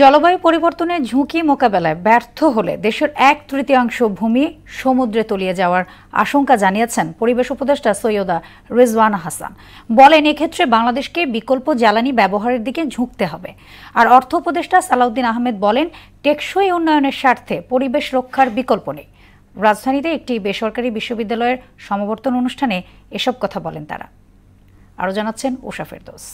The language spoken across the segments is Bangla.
জলবায়ু পরিবর্তনের ঝুঁকি মোকাবেলায় ব্যর্থ হলে দেশের 1/3 ভূমি সমুদ্রে তলিয়ে যাওয়ার আশঙ্কা জানিয়েছেন পরিবেশ উপদেষ্টা সৈয়দা রিজওয়ানা হাসান। বলেন, এক্ষেত্রে বাংলাদেশকে বিকল্প জ্বালানি ব্যবহারের দিকে ঝুঁকতে হবে। আর অর্থ উপদেষ্টা সালাউদ্দিন আহমেদ বলেন, টেকসই উন্নয়নের স্বার্থে পরিবেশ রক্ষার বিকল্প নেই। রাজধানীতে একটি বেসরকারি বিশ্ববিদ্যালয়ের সমাবর্তন অনুষ্ঠানে এসব কথা বলেন তারা। আরও জানাচ্ছেন উষা ফেরদৌস।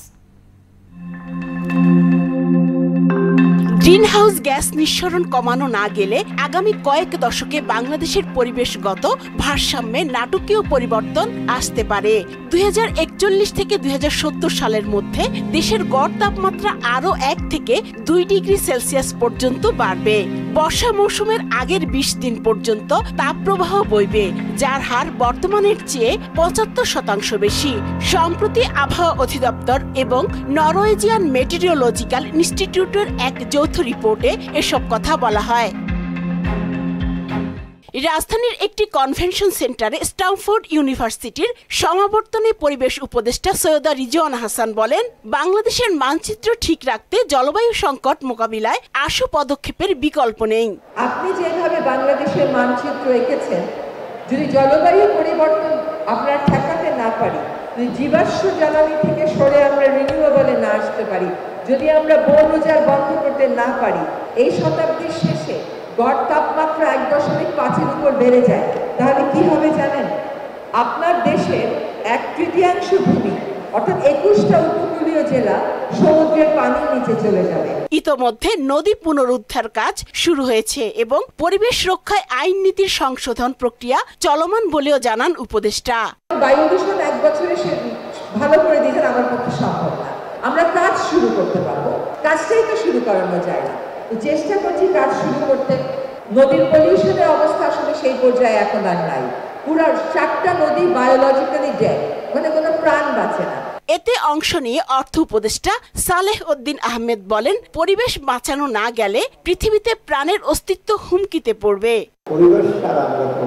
গ্রিনহাউস গ্যাস নিঃসরণ কমানো না গেলে আগামী কয়েক দশকে বাংলাদেশের পরিবেশগত ভারসাম্যে নাটকীয় পরিবর্তন আসতে পারে। 2041 থেকে 2070 সালের মধ্যে দেশের গড় তাপমাত্রা আরও 1 থেকে 2 ডিগ্রি সেলসিয়াস পর্যন্ত বাড়বে। বর্ষা মৌসুমের আগের 20 দিন পর্যন্ত তাপপ্রবাহ বইবে, যার হার বর্তমানের চেয়ে 75% বেশি। সম্প্রতি আবহাওয়া অধিদপ্তর এবং নরওয়েজিয়ান মেটেরিওলজিক্যাল ইনস্টিটিউটের এক যৌথ রিপোর্টে এসব কথা বলা হয়। রাজধানীর একটি কনভেনশন সেন্টারে স্ট্যামফোর্ড ইউনিভার্সিটির সমাবর্তনে পরিবেশ উপদেষ্টা সৈয়দা রিজওয়ানা হাসান বলেন, বাংলাদেশের মানচিত্র ঠিক রাখতে জলবায়ু সংকট মোকাবিলায় আশু পদক্ষেপের বিকল্প নেই। আপনি যেভাবে বাংলাদেশের মানচিত্র এঁকেছেন, যদি জলবায়ু পরিবর্তন আমরা ঠেকাতে না পারি, যদি জীবাশ্ম জ্বালানি থেকে সরে আমরা রিনিউয়েবলে না আসতে পারি, যদি আমরা বন উজাড় বন্ধ করতে না পারি, এই শতাব্দীর শেষে গড় তাপমাত্রা 1.5-এর উপর বেড়ে যায়, তাহলে কি হবে জানেন? আপনার দেশের 1/3 ভূমি অর্থাৎ 21টা উপকূলীয় জেলা সমুদ্রের পানির নিচে চলে যাবে। ইতোমধ্যে নদী পুনরুদ্ধার কাজ শুরু হয়েছে এবং পরিবেশ রক্ষায় আইন নীতির সংশোধন প্রক্রিয়া চলমান বলেও জানান উপদেষ্টা। বায়ু দূষণ 1 বছরে ভালো করে দিতে আমার পক্ষে সম্ভব না। আমরা কাজ শুরু করতে পারবো, কাজটাই তো শুরু করানো যায় না। চেষ্টা করছি কাজ শুরু করতে। নদীর পলিউশনের অবস্থা আসলে সেই পর্যায়ে এখন আর নাই। পুরো 4টা নদী বায়োলজিক্যালি ডেড, মানে কোনো প্রাণ বাঁচে না। এতে অংশ নিয়ে অর্থ উপদেষ্টা সালেহ উদ্দিন আহমেদ বলেন, পরিবেশ বাঁচানো না গেলে পৃথিবীতে প্রাণের অস্তিত্ব হুমকিতে পড়বে। পরিবেশ ছাড়া আমরা তো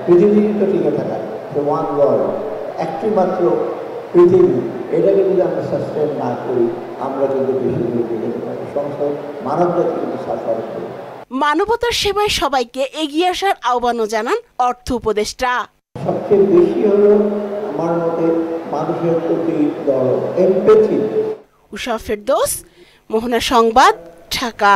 পৃথিবীতে টিকে থাকা, ওয়ান ওয়ার্ল্ড, একটি মাত্র পৃথিবী, এটাকে যদি আমরা সাস্টেন না করি, আমরা কিন্তু বেশি দূর যেতে পারি। সংসার মানবজাতি কিন্তু সাফার করি। মানবতার সেবায় সবাইকে এগিয়ে আসার আহ্বানও জানান অর্থ উপদেষ্টা। সবচেয়ে বেশি হলো আমার মতে মানুষের প্রতি এমপ্যাথি। উষা ফেরদৌস, মোহনা সংবাদ, ঢাকা।